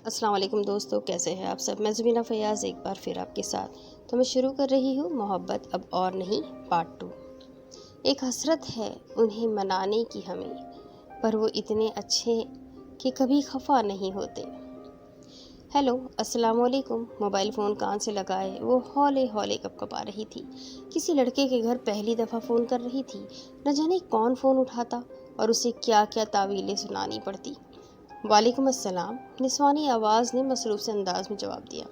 السلام علیکم دوستو، کیسے ہیں آپ سب؟ میں زبینہ فیاض ایک بار پھر آپ کے ساتھ تو میں شروع کر رہی ہوں محبت اب اور نہیں پارٹ 2۔ ایک حسرت ہے انہیں منانے کی ہمیں، پر وہ اتنے اچھے کہ کبھی خفا نہیں ہوتے۔ ہیلو، السلام علیکم۔ موبائل فون کان سے لگائے وہ ہولے ہولے کپکپا رہی تھی۔ کسی لڑکے کے گھر پہلی دفعہ فون کر رہی تھی، نہ جانے کون فون اٹھاتا اور اسے کیا کیا تعویلیں سنانی پڑتی۔ وعلیکم السلام، نسوانی آواز نے مصروف سے انداز میں جواب دیا۔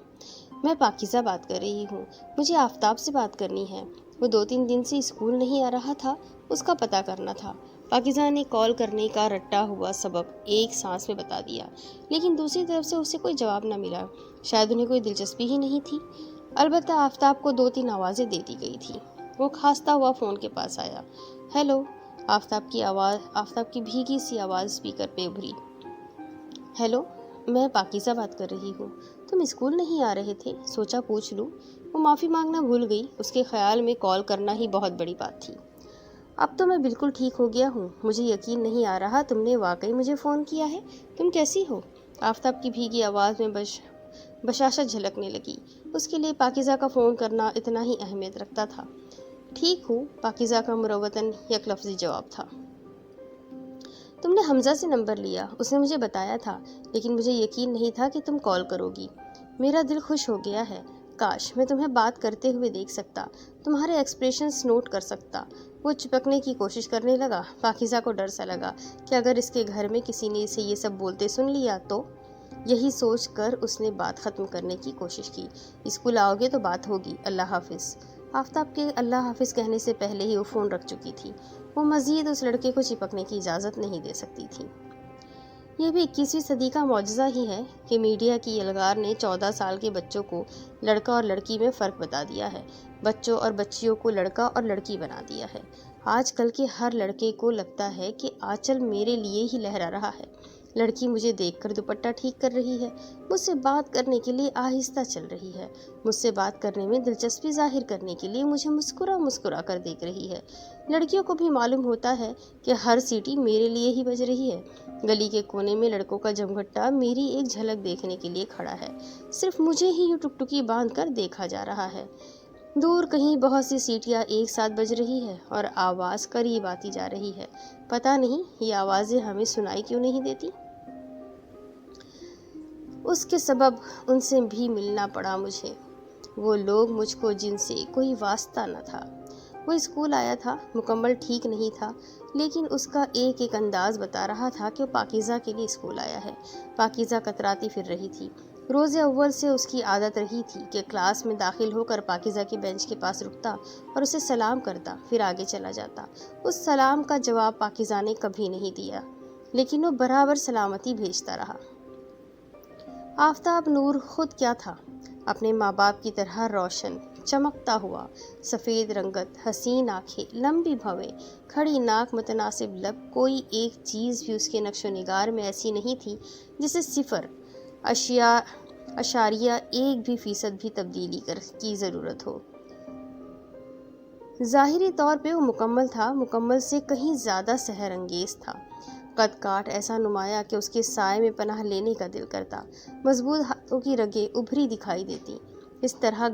میں پاکیزہ بات کر رہی ہوں، مجھے آفتاب سے بات کرنی ہے۔ وہ 2-3 دن سے اسکول نہیں آ رہا تھا، اس کا پتہ کرنا تھا۔ پاکیزہ نے کال کرنے کا رٹا ہوا سبب ایک سانس میں بتا دیا، لیکن دوسری طرف سے اسے کوئی جواب نہ ملا۔ شاید انہیں کوئی دلچسپی ہی نہیں تھی۔ البتہ آفتاب کو 2-3 آوازیں دے دی گئی تھی۔ وہ کھانستا ہوا فون کے پاس آیا۔ ہیلو، آفتاب کی بھیگی سی آواز اسپیکر پہ ابھری۔ ہیلو، میں پاکیزہ بات کر رہی ہوں۔ تم اسکول نہیں آ رہے تھے، سوچا پوچھ لوں۔ وہ معافی مانگنا بھول گئی، اس کے خیال میں کال کرنا ہی بہت بڑی بات تھی۔ اب تو میں بالکل ٹھیک ہو گیا ہوں، مجھے یقین نہیں آ رہا تم نے واقعی مجھے فون کیا ہے۔ تم کیسی ہو؟ آفتاب کی بھیگی آواز میں بشاشت جھلکنے لگی۔ اس کے لیے پاکیزہ کا فون کرنا اتنا ہی اہمیت رکھتا تھا۔ ٹھیک ہوں، پاکیزہ کا مروتاً یک لفظی جواب تھا۔ تم نے حمزہ سے نمبر لیا، اس نے مجھے بتایا تھا، لیکن مجھے یقین نہیں تھا کہ تم کال کرو گی۔ میرا دل خوش ہو گیا ہے۔ کاش میں تمہیں بات کرتے ہوئے دیکھ سکتا، تمہارے ایکسپریشنز نوٹ کر سکتا۔ وہ چپکنے کی کوشش کرنے لگا۔ پاکیزہ کو ڈر سا لگا کہ اگر اس کے گھر میں کسی نے اسے یہ سب بولتے سن لیا تو۔ یہی سوچ کر اس نے بات ختم کرنے کی کوشش کی۔ اسکول آؤ گے تو بات ہوگی، اللہ حافظ۔ آفتاب کے اللہ حافظ کہنے سے پہلے ہی وہ فون رکھ چکی تھی۔ وہ مزید اس لڑکے کو چپکنے کی اجازت نہیں دے سکتی تھی۔ یہ بھی 21ویں صدی کا معجزہ ہی ہے کہ میڈیا کی یلغار نے 14 سال کے بچوں کو لڑکا اور لڑکی میں فرق بتا دیا ہے، بچوں اور بچیوں کو لڑکا اور لڑکی بنا دیا ہے۔ آج کل کے ہر لڑکے کو لگتا ہے کہ آنچل میرے لیے ہی لہرا رہا ہے، لڑکی مجھے دیکھ کر دوپٹہ ٹھیک کر رہی ہے، مجھ سے بات کرنے کے لیے آہستہ چل رہی ہے، مجھ سے بات کرنے میں دلچسپی ظاہر کرنے کے لیے مجھے مسکرا مسکرا کر دیکھ رہی ہے۔ لڑکیوں کو بھی معلوم ہوتا ہے کہ ہر سیٹی میرے لیے ہی بج رہی ہے۔ گلی کے کونے میں لڑکوں کا جمگھٹا میری ایک جھلک دیکھنے کے لیے کھڑا ہے، صرف مجھے ہی ٹکٹکی باندھ کر دیکھا جا رہا ہے۔ دور کہیں بہت سی سیٹیاں ایک ساتھ بج رہی ہے اور آواز قریب آتی جا رہی ہے۔ پتہ نہیں یہ آوازیں ہمیں سنائی کیوں نہیں دیتی۔ اس کے سبب ان سے بھی ملنا پڑا مجھے، وہ لوگ مجھ کو جن سے کوئی واسطہ نہ تھا۔ وہ اسکول آیا تھا، مکمل ٹھیک نہیں تھا، لیکن اس کا ایک ایک انداز بتا رہا تھا کہ وہ پاکیزہ کے لیے اسکول آیا ہے۔ پاکیزہ کتراتی پھر رہی تھی۔ روز اول سے اس کی عادت رہی تھی کہ کلاس میں داخل ہو کر پاکیزہ کے بینچ کے پاس رکتا اور اسے سلام کرتا، پھر آگے چلا جاتا۔ اس سلام کا جواب پاکیزہ نے کبھی نہیں دیا، لیکن وہ برابر سلامتی بھیجتا رہا۔ آفتاب نور خود کیا تھا، اپنے ماں باپ کی طرح روشن، چمکتا ہوا، سفید رنگت، حسین آنکھیں، لمبی بھویں، کھڑی ناک، متناسب لب، کوئی ایک چیز بھی اس کے نقش و نگار میں ایسی نہیں تھی جسے 0.1% بھی تبدیلی کی ضرورت ہو۔ ظاہری طور پہ وہ مکمل تھا، مکمل سے کہیں زیادہ سحر انگیز تھا۔ قد کاٹ ایسا نمایاں کہ اس کے سائے میں پناہ لینے کا دل کرتا۔ مضبوط ہاتھوں کی رگیں ابھری دکھائی دیتی، اس طرح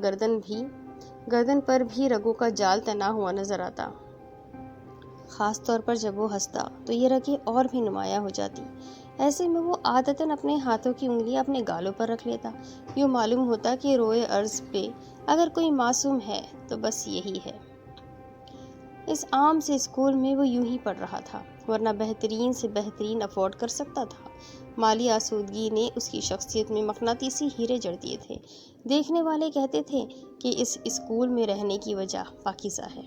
گردن پر بھی رگوں کا جال تنا ہوا نظر آتا۔ خاص طور پر جب وہ ہنستا تو یہ رگیں اور بھی نمایاں ہو جاتی۔ ایسے میں وہ عادتاً اپنے ہاتھوں کی انگلیاں اپنے گالوں پر رکھ لیتا۔ یوں معلوم ہوتا کہ روئے ارض پہ اگر کوئی معصوم ہے تو بس یہی ہے۔ اس عام سے اسکول میں وہ یوں ہی پڑھ رہا تھا، ورنہ بہترین سے بہترین افورڈ کر سکتا تھا۔ مالی آسودگی نے اس کی شخصیت میں مقناطیسی ہیرے جڑ دیے تھے۔ دیکھنے والے کہتے تھے کہ اس اسکول میں رہنے کی وجہ پاکیزہ ہے۔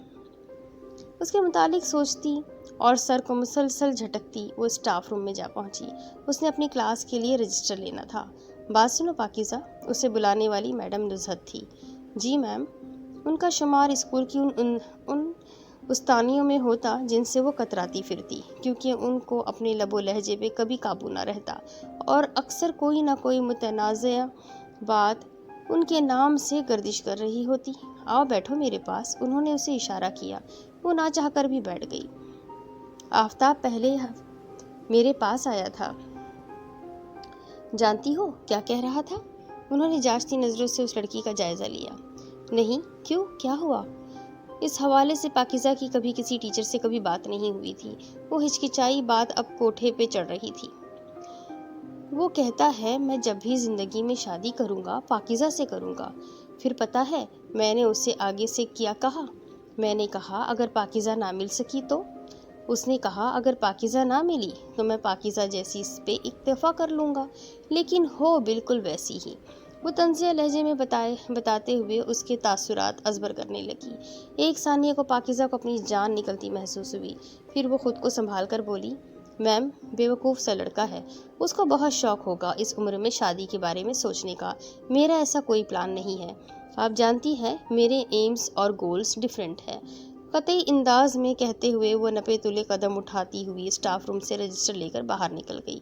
اس کے متعلق سوچتی اور سر کو مسلسل جھٹکتی وہ اسٹاف روم میں جا پہنچی۔ اس نے اپنی کلاس کے لیے رجسٹر لینا تھا۔ بات سنو پاکیزہ، اسے بلانے والی میڈم نزہت تھی۔ جی میم۔ ان کا شمار اسکول کی ان استانیوں میں ہوتا جن سے وہ کتراتی پھرتی، کیونکہ ان کو اپنے لب و لہجے پہ کبھی قابو نہ رہتا اور اکثر کوئی نہ کوئی متنازع بات ان کے نام سے گردش کر رہی ہوتی۔ آؤ بیٹھو میرے پاس، انہوں نے اسے اشارہ کیا۔ وہ نہ چاہ کر بھی بیٹھ گئی۔ آفتاب پہلے میرے پاس آیا تھا جانتی ہو کیا کہہ رہا تھا؟ انہوں نے جانچتی نظروں سے اس لڑکی کا جائزہ لیا۔ نہیں، کیوں، کیا ہوا؟ اس حوالے سے پاکیزہ کی کبھی کسی ٹیچر سے کبھی بات نہیں ہوئی تھی۔ وہ ہچکچائی، بات اب کوٹھے پہ چڑھ رہی تھی۔ وہ کہتا ہے میں جب بھی زندگی میں شادی کروں گا پاکیزہ سے کروں گا۔ پھر پتہ ہے میں نے اس سے آگے سے کیا کہا؟ میں نے کہا اگر پاکیزہ نہ مل سکی تو؟ اس نے کہا اگر پاکیزہ نہ ملی تو میں پاکیزہ جیسی اس پہ اکتفا کر لوں گا، لیکن ہو بالکل ویسی ہی۔ وہ طنزیہ لہجے میں بتاتے ہوئے اس کے تاثرات ازبر کرنے لگی۔ ایک ثانیہ کو پاکیزہ کو اپنی جان نکلتی محسوس ہوئی، پھر وہ خود کو سنبھال کر بولی، میم بیوقوف سا لڑکا ہے، اس کو بہت شوق ہوگا اس عمر میں شادی کے بارے میں سوچنے کا، میرا ایسا کوئی پلان نہیں ہے۔ آپ جانتی ہیں میرے ایمز اور گولز ڈیفرنٹ ہیں۔ قطعی انداز میں کہتے ہوئے وہ نپے تلے قدم اٹھاتی ہوئی اسٹاف روم سے رجسٹر لے کر باہر نکل گئی۔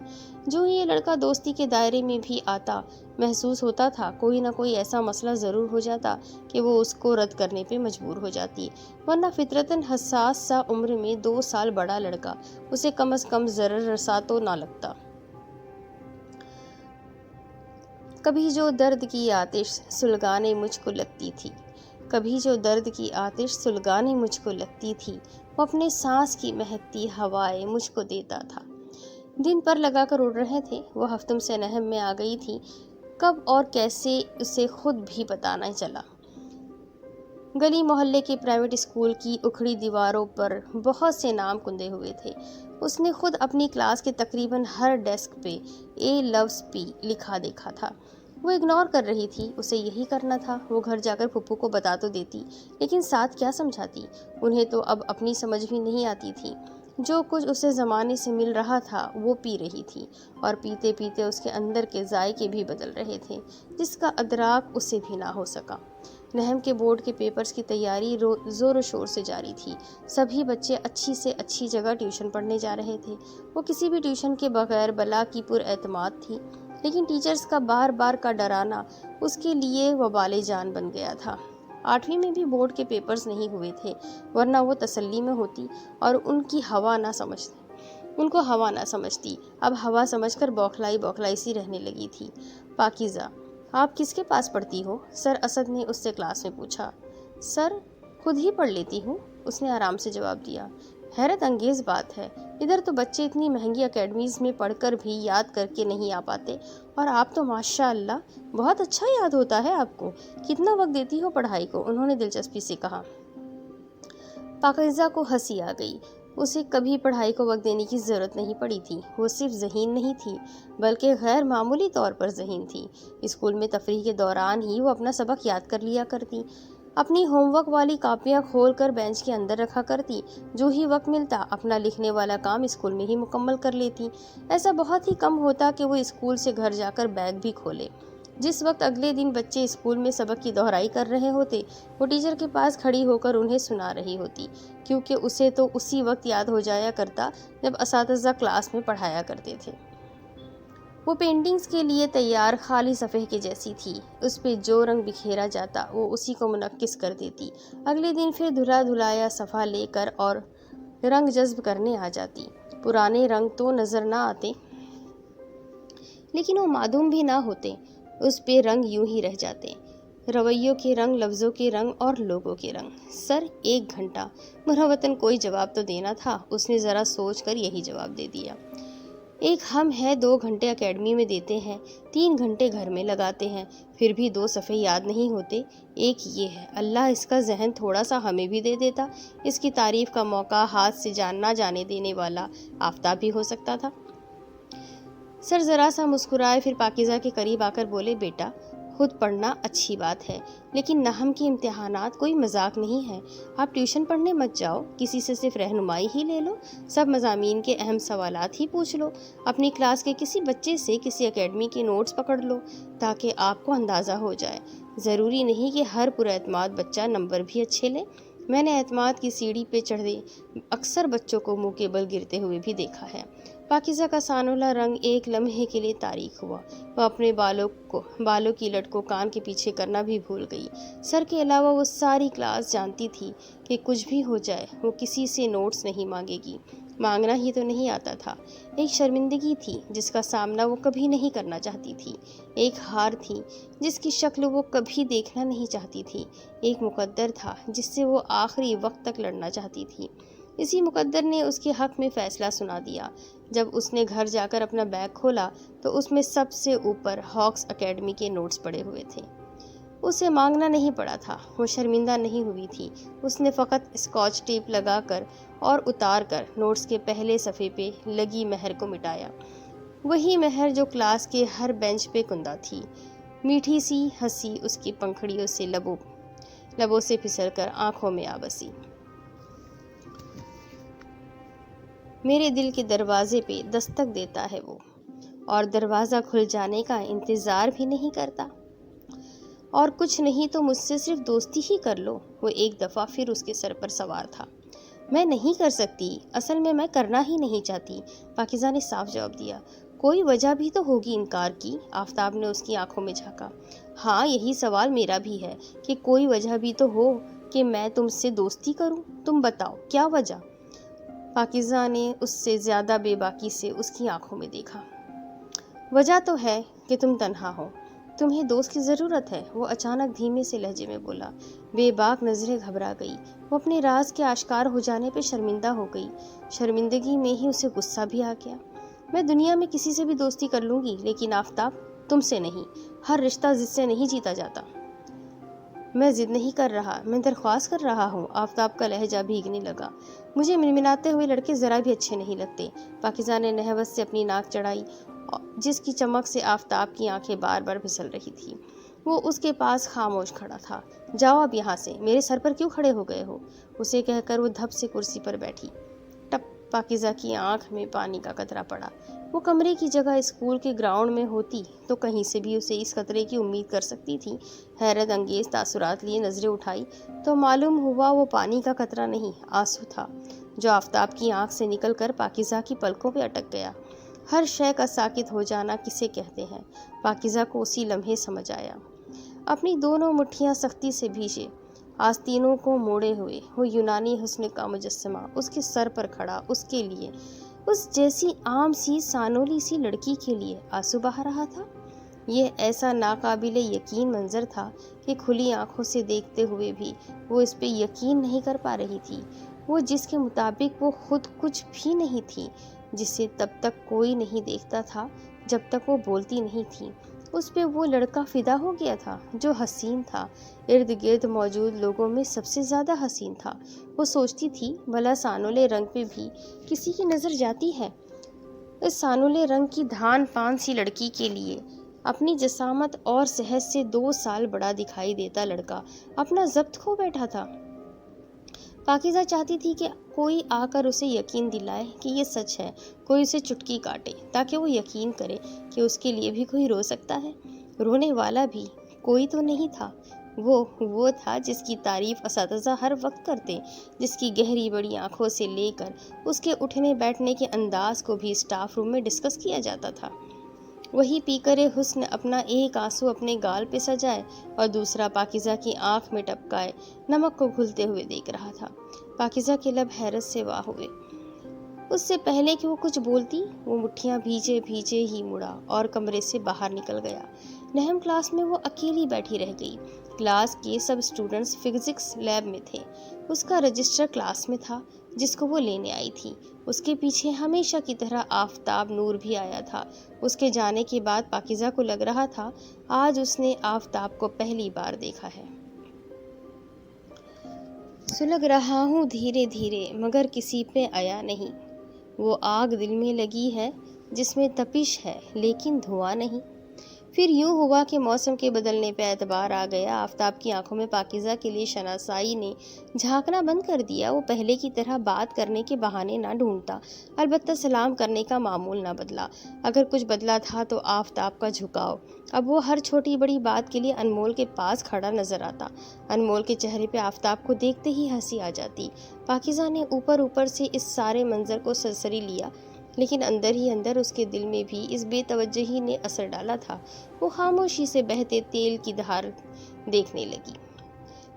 جو ہی یہ لڑکا دوستی کے دائرے میں بھی آتا، محسوس ہوتا تھا کوئی نہ کوئی ایسا مسئلہ ضرور ہو جاتا کہ وہ اس کو رد کرنے پہ مجبور ہو جاتی، ورنہ فطرتاً حساس سا عمر میں 2 سال بڑا لڑکا اسے کم از کم ضرر رساں تو نہ لگتا۔ کبھی جو درد کی آتش سلگانے مجھ کو لگتی تھی، کبھی جو درد کی آتش سلگانے مجھ کو لگتی تھی، وہ اپنے سانس کی مہکتی ہوائیں مجھ کو دیتا تھا۔ دن پر لگا کر اڑ رہے تھے، وہ ہفتم سے نہم میں آ گئی تھی، کب اور کیسے اسے خود بھی پتہ نہ چلا۔ گلی محلے کے پرائیویٹ اسکول کی اکھڑی دیواروں پر بہت سے نام کندے ہوئے تھے۔ اس نے خود اپنی کلاس کے تقریباً ہر ڈیسک پہ اے لوز پی لکھا دیکھا تھا۔ وہ اگنور کر رہی تھی، اسے یہی کرنا تھا۔ وہ گھر جا کر پھپھو کو بتا تو دیتی، لیکن ساتھ کیا سمجھاتی؟ انہیں تو اب اپنی سمجھ بھی نہیں آتی تھی۔ جو کچھ اسے زمانے سے مل رہا تھا وہ پی رہی تھی، اور پیتے پیتے اس کے اندر کے ذائقے بھی بدل رہے تھے، جس کا ادراک اسے بھی نہ ہو سکا۔ نہم کے بورڈ کے پیپرز کی تیاری زور و شور سے جاری تھی۔ سبھی بچے اچھی سے اچھی جگہ ٹیوشن پڑھنے جا رہے تھے۔ وہ کسی بھی ٹیوشن کے بغیر بلا کی پر اعتماد تھی، لیکن ٹیچرز کا بار بار کا ڈرانا اس کے لیے وبال جان بن گیا تھا۔ 8ویں میں بھی بورڈ کے پیپرز نہیں ہوئے تھے، ورنہ وہ تسلی میں ہوتی اور ان کو ہوا نہ سمجھتی۔ اب ہوا سمجھ کر بوکھلائی سی رہنے لگی تھی۔ پاکیزہ، آپ کس کے پاس پڑھتی ہو؟ سر اسد نے اس سے کلاس میں پوچھا۔ سر، خود ہی پڑھ لیتی ہوں، اس نے آرام سے جواب دیا۔ حیرت انگیز بات ہے، ادھر تو بچے اتنی مہنگی اکیڈمیز میں پڑھ کر بھی یاد کر کے نہیں آ پاتے، اور آپ تو ماشاء اللہ بہت اچھا یاد ہوتا ہے آپ کو۔ کتنا وقت دیتی ہو پڑھائی کو؟ انہوں نے دلچسپی سے کہا۔ پاکیزہ کو ہنسی آ گئی۔ اسے کبھی پڑھائی کو وقت دینے کی ضرورت نہیں پڑی تھی۔ وہ صرف ذہین نہیں تھی، بلکہ غیر معمولی طور پر ذہین تھی۔ اسکول میں تفریح کے دوران ہی وہ اپنا سبق یاد کر لیا کرتی، اپنی ہوم ورک والی کاپیاں کھول کر بینچ کے اندر رکھا کرتی، جو ہی وقت ملتا اپنا لکھنے والا کام اسکول میں ہی مکمل کر لیتی۔ ایسا بہت ہی کم ہوتا کہ وہ اسکول سے گھر جا کر بیگ بھی کھولے۔ جس وقت اگلے دن بچے اسکول میں سبق کی دہرائی کر رہے ہوتے، وہ ٹیچر کے پاس کھڑی ہو کر انہیں سنا رہی ہوتی، کیونکہ اسے تو اسی وقت یاد ہو جایا کرتا جب اساتذہ کلاس میں پڑھایا کرتے تھے۔ وہ پینٹنگز کے لیے تیار خالی صفحے کے جیسی تھی، اس پہ جو رنگ بکھیرا جاتا وہ اسی کو منعکس کر دیتی۔ اگلے دن پھر دھلا دھلایا صفحہ لے کر اور رنگ جذب کرنے آ جاتی۔ پرانے رنگ تو نظر نہ آتے، لیکن وہ معدوم بھی نہ ہوتے، اس پہ رنگ یوں ہی رہ جاتے، رویوں کے رنگ، لفظوں کے رنگ اور لوگوں کے رنگ۔ سر، 1 گھنٹہ، مروتاً کوئی جواب تو دینا تھا، اس نے ذرا سوچ کر یہی جواب دے دیا۔ ایک ہم ہے 2 گھنٹے اکیڈمی میں دیتے ہیں، 3 گھنٹے گھر میں لگاتے ہیں، پھر بھی 2 صفحے یاد نہیں ہوتے۔ ایک یہ ہے، اللہ اس کا ذہن تھوڑا سا ہمیں بھی دے دیتا، اس کی تعریف کا موقع ہاتھ سے نہ جانے دینے والا آفتاب بھی ہو سکتا تھا۔ سر ذرا سا مسکرائے، پھر پاکیزہ کے قریب آ کر بولے، بیٹا خود پڑھنا اچھی بات ہے، لیکن نحم کے امتحانات کوئی مذاق نہیں ہے۔ آپ ٹیوشن پڑھنے مت جاؤ، کسی سے صرف رہنمائی ہی لے لو، سب مضامین کے اہم سوالات ہی پوچھ لو، اپنی کلاس کے کسی بچے سے کسی اکیڈمی کے نوٹس پکڑ لو، تاکہ آپ کو اندازہ ہو جائے۔ ضروری نہیں کہ ہر پراعتماد بچہ نمبر بھی اچھے لے، میں نے اعتماد کی سیڑھی پہ چڑھے اکثر بچوں کو منہ کے بل گرتے ہوئے بھی دیکھا ہے۔ پاکیزہ کا سانولا رنگ ایک لمحے کے لیے تاریک ہوا، وہ اپنے بالوں کی لٹ کو کان کے پیچھے کرنا بھی بھول گئی۔ سر کے علاوہ وہ ساری کلاس جانتی تھی کہ کچھ بھی ہو جائے وہ کسی سے نوٹس نہیں مانگے گی، مانگنا ہی تو نہیں آتا تھا۔ ایک شرمندگی تھی جس کا سامنا وہ کبھی نہیں کرنا چاہتی تھی، ایک ہار تھی جس کی شکل وہ کبھی دیکھنا نہیں چاہتی تھی، ایک مقدر تھا جس سے وہ آخری وقت تک لڑنا چاہتی تھی۔ اسی مقدر نے اس کے حق میں فیصلہ سنا دیا۔ جب اس نے گھر جا کر اپنا بیگ کھولا تو اس میں سب سے اوپر ہاکس اکیڈمی کے نوٹس پڑے ہوئے تھے۔ اسے مانگنا نہیں پڑا تھا، وہ شرمندہ نہیں ہوئی تھی۔ اس نے فقط اسکاچ ٹیپ لگا کر اور اتار کر نوٹس کے پہلے صفحے پہ لگی مہر کو مٹایا، وہی مہر جو کلاس کے ہر بینچ پہ کندہ تھی۔ میٹھی سی ہنسی اس کی پنکھڑیوں سے لبوں سے پھسل کر آنکھوں میں آ بسی۔ میرے دل کے دروازے پہ دستک دیتا ہے وہ، اور دروازہ کھل جانے کا انتظار بھی نہیں کرتا۔ اور کچھ نہیں تو مجھ سے صرف دوستی ہی کر لو، وہ ایک دفعہ پھر اس کے سر پر سوار تھا۔ میں نہیں کر سکتی، اصل میں کرنا ہی نہیں چاہتی، پاکیزہ نے صاف جواب دیا۔ کوئی وجہ بھی تو ہوگی انکار کی، آفتاب نے اس کی آنکھوں میں جھانکا۔ ہاں، یہی سوال میرا بھی ہے کہ کوئی وجہ بھی تو ہو کہ میں تم سے دوستی کروں۔ تم بتاؤ کیا وجہ؟ پاکیزہ نے اس سے زیادہ بے باکی سے اس کی آنکھوں میں دیکھا۔ وجہ تو ہے کہ تم تنہا ہو، تمہیں دوست کی ضرورت ہے، وہ اچانک دھیمے سے لہجے میں بولا۔ بے باک نظریں گھبرا گئی، وہ اپنے راز کے آشکار ہو جانے پہ شرمندہ ہو گئی۔ شرمندگی میں ہی اسے غصہ بھی آ گیا۔ میں دنیا میں کسی سے بھی دوستی کر لوں گی، لیکن آفتاب، تم سے نہیں۔ ہر رشتہ ضد سے نہیں جیتا جاتا۔ میں ضد نہیں کر رہا، میں درخواست کر رہا ہوں۔ آفتاب کا لہجہ بھیگنے لگا۔ مجھے منمناتے ہوئے لڑکے ذرا بھی اچھے نہیں لگتے۔ پاکیزہ نے نہوس سے اپنی ناک چڑھائی، جس کی چمک سے آفتاب کی آنکھیں بار بار پھسل رہی تھیں۔ وہ اس کے پاس خاموش کھڑا تھا۔ جاؤ اب یہاں سے، میرے سر پر کیوں کھڑے ہو گئے ہو؟ اسے کہہ کر وہ دھپ سے کرسی پر بیٹھی۔ ٹپ، پاکیزہ کی آنکھ میں پانی کا قطرہ پڑا۔ وہ کمرے کی جگہ اسکول کے گراؤنڈ میں ہوتی تو کہیں سے بھی اسے اس قطرے کی امید کر سکتی تھی۔ حیرت انگیز تاثرات لیے نظریں اٹھائی تو معلوم ہوا وہ پانی کا قطرہ نہیں، آنسو تھا، جو آفتاب کی آنکھ سے نکل کر پاکیزہ کی پلکوں پہ اٹک گیا۔ ہر شے کا ساکت ہو جانا کسے کہتے ہیں، پاکیزہ کو اسی لمحے سمجھ آیا۔ اپنی دونوں مٹھیاں سختی سے بھیجے آستینوں کو موڑے ہوئے وہ یونانی حسن کا مجسمہ اس کے سر پر کھڑا، اس کے لیے، اس جیسی عام سی سانولی سی لڑکی کے لیے آنسو بہا رہا تھا۔ یہ ایسا ناقابل یقین منظر تھا کہ کھلی آنکھوں سے دیکھتے ہوئے بھی وہ اس پہ یقین نہیں کر پا رہی تھی۔ وہ جس کے مطابق وہ خود کچھ بھی نہیں تھی، جسے تب تک کوئی نہیں دیکھتا تھا جب تک وہ بولتی نہیں تھی، اس پہ وہ لڑکا فدا ہو گیا تھا جو حسین تھا، ارد گرد موجود لوگوں میں سب سے زیادہ حسین تھا۔ وہ سوچتی تھی بھلا سانولے رنگ پہ بھی کسی کی نظر جاتی ہے؟ اس سانولے رنگ کی دھان پان سی لڑکی کے لیے اپنی جسامت اور صحت سے 2 سال بڑا دکھائی دیتا لڑکا اپنا ضبط کھو بیٹھا تھا۔ پاکیزہ چاہتی تھی کہ کوئی آ کر اسے یقین دلائے کہ یہ سچ ہے، کوئی اسے چٹکی کاٹے تاکہ وہ یقین کرے کہ اس کے لیے بھی کوئی رو سکتا ہے، رونے والا بھی کوئی تو نہیں تھا۔ وہ تھا جس کی تعریف اساتذہ ہر وقت کرتے، جس کی گہری بڑی آنکھوں سے لے کر اس کے اٹھنے بیٹھنے کے انداز کو بھی اسٹاف روم میں ڈسکس کیا جاتا تھا۔ وہی پیکر حسن اپنا ایک آنسو اپنے گال پہ سجائے اور دوسرا پاکیزہ کی آنکھ میں ٹپکائے نمک کو گھلتے ہوئے دیکھ رہا تھا۔ پاکیزہ کے لب حیرت سے واہ ہوئے۔ اس سے پہلے کہ وہ کچھ بولتی، وہ مٹھیاں بھیجے بھیجے ہی مڑا اور کمرے سے باہر نکل گیا۔ نہم کلاس میں وہ اکیلی بیٹھی رہ گئی۔ کلاس کے سب اسٹوڈنٹس فزکس لیب میں تھے۔ اس کا رجسٹر کلاس میں تھا جس کو وہ لینے آئی تھی۔ اس کے پیچھے ہمیشہ کی طرح آفتاب نور بھی آیا تھا۔ اس کے جانے کے بعد پاکیزہ کو لگ رہا تھا آج اس نے آفتاب کو پہلی بار دیکھا ہے۔ سلگ رہا ہوں دھیرے دھیرے مگر کسی پہ آیا نہیں، وہ آگ دل میں لگی ہے جس میں تپش ہے لیکن دھواں نہیں۔ پھر یوں ہوا کہ موسم کے بدلنے پہ اعتبار آ گیا۔ آفتاب کی آنکھوں میں پاکیزہ کے لیے شناسائی نے جھانکنا بند کر دیا۔ وہ پہلے کی طرح بات کرنے کے بہانے نہ ڈھونڈتا، البتہ سلام کرنے کا معمول نہ بدلا۔ اگر کچھ بدلا تھا تو آفتاب کا جھکاؤ۔ اب وہ ہر چھوٹی بڑی بات کے لیے انمول کے پاس کھڑا نظر آتا۔ انمول کے چہرے پہ آفتاب کو دیکھتے ہی ہنسی آ جاتی۔ پاکیزہ نے اوپر سے اس سارے منظر کو سرسری لیا، لیکن اندر ہی اندر اس کے دل میں بھی اس بے توجہی نے اثر ڈالا تھا۔ وہ خاموشی سے بہتے تیل کی دھار دیکھنے لگی۔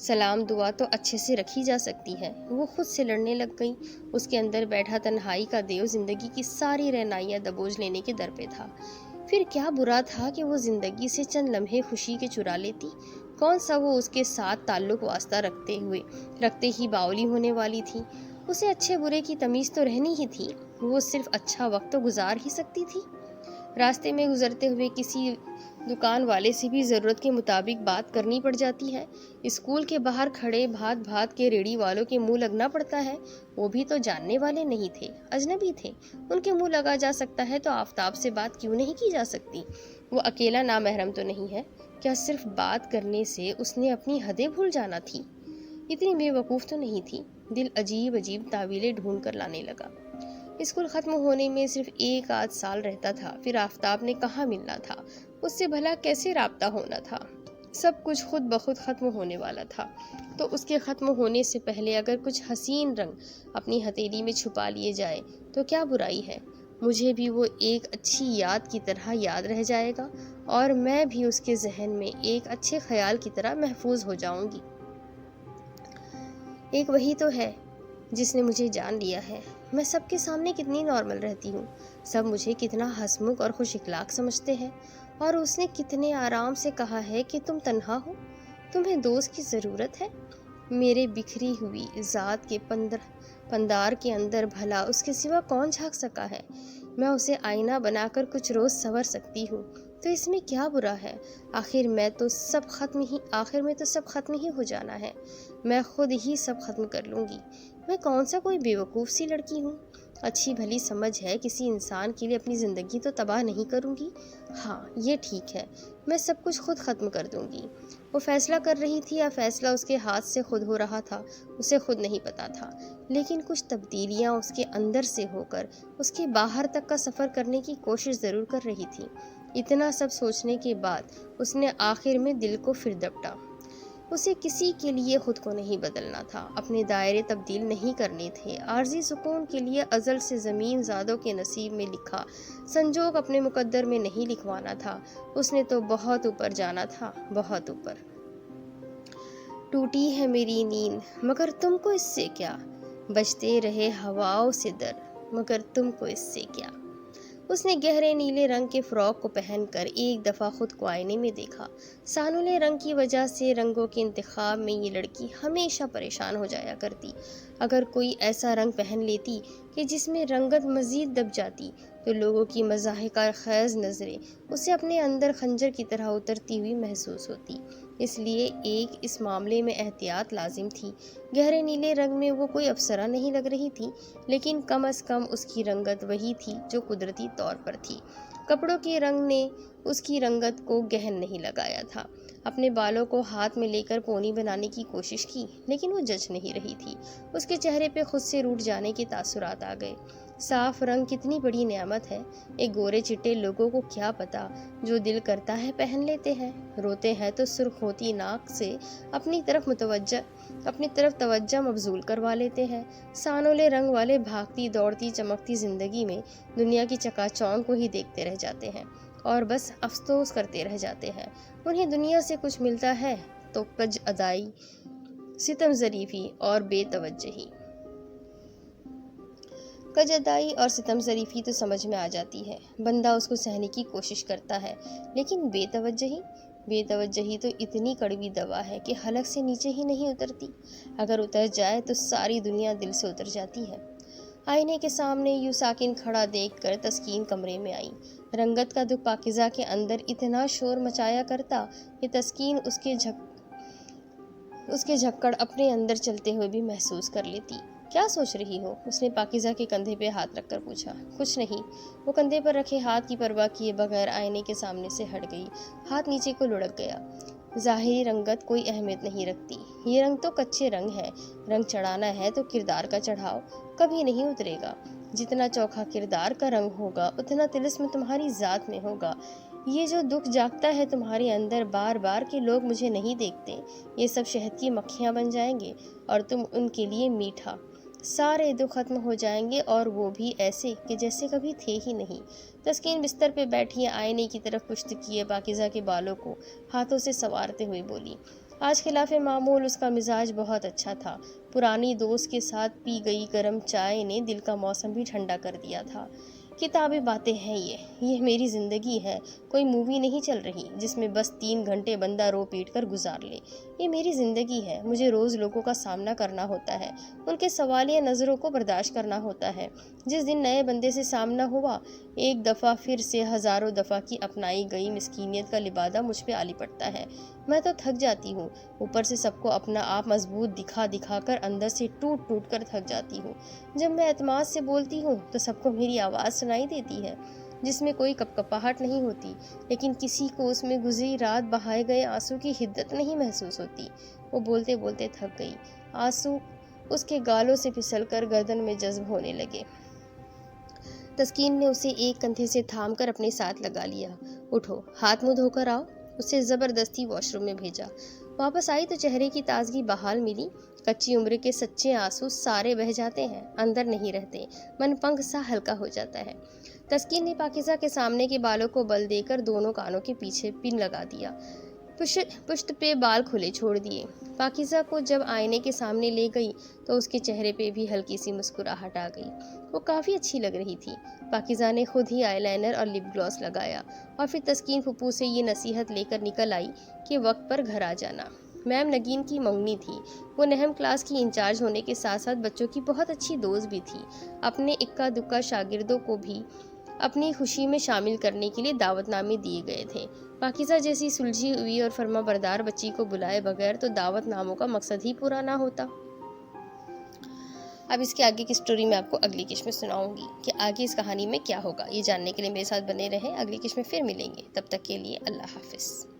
سلام دعا تو اچھے سے رکھی جا سکتی ہے۔ وہ خود سے لڑنے لگ گئی۔ اس کے اندر بیٹھا تنہائی کا دیو زندگی کی ساری رہنائیاں دبوچ لینے کے در پہ تھا۔ پھر کیا برا تھا کہ وہ زندگی سے چند لمحے خوشی کے چرا لیتی؟ کون سا وہ اس کے ساتھ تعلق واسطہ رکھتے ہی باولی ہونے والی تھی؟ اسے اچھے برے کی تمیز تو رہنی ہی تھی۔ وہ صرف اچھا وقت تو گزار ہی سکتی تھی۔ راستے میں گزرتے ہوئے کسی دکان والے سے بھی ضرورت کے مطابق بات کرنی پڑ جاتی ہے۔ اسکول کے باہر کھڑے بھات بھات کے ریڑھی والوں کے منہ لگنا پڑتا ہے۔ وہ بھی تو جاننے والے نہیں تھے، اجنبی تھے۔ ان کے منہ لگا جا سکتا ہے تو آفتاب سے بات کیوں نہیں کی جا سکتی؟ وہ اکیلا نامحرم تو نہیں ہے؟ کیا صرف بات کرنے سے اس نے اپنی حدیں بھول جانا تھی؟ اتنی بے وقوف تو نہیں تھی۔ دل عجیب عجیب تعویلیں ڈھونڈ کر لانے لگا۔ اسکول ختم ہونے میں صرف 1 آدھ سال رہتا تھا، پھر آفتاب نے کہاں ملنا تھا؟ اس سے بھلا کیسے رابطہ ہونا تھا؟ سب کچھ خود بخود ختم ہونے والا تھا، تو اس کے ختم ہونے سے پہلے اگر کچھ حسین رنگ اپنی ہتھیلی میں چھپا لیے جائے تو کیا برائی ہے؟ مجھے بھی وہ ایک اچھی یاد کی طرح یاد رہ جائے گا، اور میں بھی اس کے ذہن میں ایک اچھے خیال کی طرح محفوظ ہو جاؤں گی۔ ایک وہی تو ہے جس نے مجھے جان لیا ہے۔ میں سب کے سامنے کتنی نارمل رہتی ہوں، سب مجھے کتنا ہنسمکھ اور خوش اخلاق سمجھتے ہیں، اور اس نے کتنے آرام سے کہا ہے کہ تم تنہا ہو، تمہیں دوست کی ضرورت ہے۔ میرے بکھری ہوئی ذات کے پندار کے اندر بھلا اس کے سوا کون جھانک سکا ہے؟ میں اسے آئینہ بنا کر کچھ روز سنور سکتی ہوں، تو اس میں کیا برا ہے؟ آخر میں تو سب ختم ہی ہو جانا ہے۔ میں خود ہی سب ختم کر لوں گی۔ میں کون سا کوئی بیوقوف سی لڑکی ہوں؟ اچھی بھلی سمجھ ہے کسی انسان کے لیے اپنی زندگی تو تباہ نہیں کروں گی۔ ہاں یہ ٹھیک ہے، میں سب کچھ خود ختم کر دوں گی۔ وہ فیصلہ کر رہی تھی یا فیصلہ اس کے ہاتھ سے خود ہو رہا تھا، اسے خود نہیں پتا تھا، لیکن کچھ تبدیلیاں اس کے اندر سے ہو کر اس کے باہر تک کا سفر کرنے کی کوشش ضرور کر رہی تھی۔ اتنا سب سوچنے کے بعد اس نے آخر میں دل کو پھر دبٹا۔ اسے کسی کے لیے خود کو نہیں بدلنا تھا، اپنے دائرے تبدیل نہیں کرنے تھے، عارضی سکون کے لیے ازل سے زمین زادوں کے نصیب میں لکھا سنجوگ اپنے مقدر میں نہیں لکھوانا تھا۔ اس نے تو بہت اوپر جانا تھا، بہت اوپر۔ ٹوٹی ہے میری نیند مگر تم کو اس سے کیا، بجتے رہے ہواؤں سے در مگر تم کو اس سے کیا۔ اس نے گہرے نیلے رنگ کے فراک کو پہن کر ایک دفعہ خود کو آئینے میں دیکھا۔ سانولے رنگ کی وجہ سے رنگوں کے انتخاب میں یہ لڑکی ہمیشہ پریشان ہو جایا کرتی۔ اگر کوئی ایسا رنگ پہن لیتی کہ جس میں رنگت مزید دب جاتی تو لوگوں کی مضحکہ خیز نظریں اسے اپنے اندر خنجر کی طرح اترتی ہوئی محسوس ہوتی۔ اس لیے اس معاملے میں احتیاط لازم تھی۔ گہرے نیلے رنگ میں وہ کوئی افسرہ نہیں لگ رہی تھی، لیکن کم از کم اس کی رنگت وہی تھی جو قدرتی طور پر تھی۔ کپڑوں کے رنگ نے اس کی رنگت کو گہن نہیں لگایا تھا۔ اپنے بالوں کو ہاتھ میں لے کر پونی بنانے کی کوشش کی، لیکن وہ جچ نہیں رہی تھی۔ اس کے چہرے پہ خود سے روٹھ جانے کے تاثرات آ گئے۔ صاف رنگ کتنی بڑی نعمت ہے، ایک گورے چٹے لوگوں کو کیا پتا، جو دل کرتا ہے پہن لیتے ہیں، روتے ہیں تو سرخ ہوتی ناک سے اپنی طرف توجہ مبذول کروا لیتے ہیں۔ سانولے رنگ والے بھاگتی دوڑتی چمکتی زندگی میں دنیا کی چکا چوند کو ہی دیکھتے رہ جاتے ہیں اور بس افسوس کرتے رہ جاتے ہیں۔ انہیں دنیا سے کچھ ملتا ہے تو کج ادائی، ستم ظریفی اور بے توجہی۔ کج ادائی اور ستم ظریفی تو سمجھ میں آ جاتی ہے، بندہ اس کو سہنے کی کوشش کرتا ہے، لیکن بے توجہی تو اتنی کڑوی دوا ہے کہ حلق سے نیچے ہی نہیں اترتی۔ اگر اتر جائے تو ساری دنیا دل سے اتر جاتی ہے۔ آئینے کے سامنے یوں ساکن کھڑا دیکھ کر تسکین کمرے میں آئی۔ رنگت کا دکھ پاکیزہ کے اندر اتنا شور مچایا کرتا کہ تسکین اس کے جھکڑ اپنے اندر چلتے ہوئے بھی محسوس کر لیتی۔ کیا سوچ رہی ہو؟ اس نے پاکیزہ کے کندھے پہ ہاتھ رکھ کر پوچھا۔ کچھ نہیں۔ وہ کندھے پر رکھے ہاتھ کی پرواہ کیے بغیر آئینے کے سامنے سے ہٹ گئی۔ ہاتھ نیچے کو لڑک گیا۔ ظاہری رنگت کوئی اہمیت نہیں رکھتی، یہ رنگ تو کچے رنگ ہے۔ رنگ چڑھانا ہے تو کردار کا چڑھاؤ، کبھی نہیں اترے گا۔ جتنا چوکھا کردار کا رنگ ہوگا اتنا طلسم تمہاری ذات میں ہوگا۔ یہ جو دکھ جاگتا ہے تمہارے اندر بار بار کہ لوگ مجھے نہیں دیکھتے، یہ سب شہد کی مکھیاں بن جائیں گے اور تم ان کے لیے میٹھا سارے دکھ ختم ہو جائیں گے، اور وہ بھی ایسے کہ جیسے کبھی تھے ہی نہیں۔ تسکین بستر پہ بیٹھی آئینے کی طرف پشت کیے پاکیزہ کے بالوں کو ہاتھوں سے سنوارتے ہوئے بولی۔ آج خلاف معمول اس کا مزاج بہت اچھا تھا۔ پرانی دوست کے ساتھ پی گئی گرم چائے نے دل کا موسم بھی ٹھنڈا کر دیا تھا۔ کتابیں باتیں ہیں یہ میری زندگی ہے، کوئی مووی نہیں چل رہی جس میں بس 3 گھنٹے بندہ رو پیٹ کر گزار لے۔ یہ میری زندگی ہے، مجھے روز لوگوں کا سامنا کرنا ہوتا ہے، ان کے سوالیہ نظروں کو برداشت کرنا ہوتا ہے۔ جس دن نئے بندے سے سامنا ہوا، ایک دفعہ پھر سے ہزاروں دفعہ کی اپنائی گئی مسکینیت کا لبادہ مجھ پہ آلی پڑتا ہے۔ میں تو تھک جاتی ہوں، اوپر سے سب کو اپنا آپ مضبوط دکھا دکھا کر اندر سے ٹوٹ ٹوٹ کر تھک جاتی ہوں۔ جب میں اعتماد سے بولتی ہوں تو سب کو میری آواز سنائی دیتی ہے، جس میں کوئی کپکپاہٹ نہیں ہوتی، لیکن کسی کو اس میں گزری رات بہائے گئے آنسو کی حدت نہیں محسوس ہوتی۔ وہ بولتے بولتے تھک گئی، آنسو اس کے گالوں سے پھسل کر گردن میں جذب ہونے لگے۔ تسکین نے اسے ایک کندھے سے تھام کر اپنے ساتھ لگا لیا۔ اٹھو، ہاتھ منہ دھو کر آؤ۔ اسے زبردستی واش روم میں بھیجا۔ واپس آئی تو چہرے کی تازگی بحال ملی۔ کچی عمر کے سچے آنسو سارے بہہ جاتے ہیں، اندر نہیں رہتے، من پنکھ سا ہلکا ہو جاتا ہے۔ تسکین نے پاکیزہ کے سامنے کے بالوں کو بل دے کر دونوں کانوں کے پیچھے پن لگا دیا، پشت پہ بال کھلے چھوڑ دیے۔ پاکیزہ کو جب آئینے کے سامنے لے گئی تو اس کے چہرے پہ بھی ہلکی سی مسکراہٹ آ گئی۔ وہ کافی اچھی لگ رہی تھی۔ پاکیزہ نے خود ہی آئی لائنر اور لپ گلاس لگایا، اور پھر تسکین پھپھو سے یہ نصیحت لے کر نکل آئی کہ وقت پر گھر آ جانا۔ میم نگین کی منگنی تھی۔ وہ نہم کلاس کی انچارج ہونے کے ساتھ ساتھ بچوں کی بہت اچھی دوست بھی تھی۔ اپنے اکا دکا شاگردوں کو بھی اپنی خوشی میں شامل کرنے کے لیے دعوت نامے دیے گئے تھے۔ پاکیزہ جیسی سلجھی ہوئی اور فرما بردار بچی کو بلائے بغیر تو دعوت ناموں کا مقصد ہی پورا نہ ہوتا۔ اب اس کے آگے کی سٹوری میں آپ کو اگلی قسط میں سناؤں گی کہ آگے اس کہانی میں کیا ہوگا۔ یہ جاننے کے لیے میرے ساتھ بنے رہیں، اگلی قسط میں پھر ملیں گے۔ تب تک کے لیے اللہ حافظ۔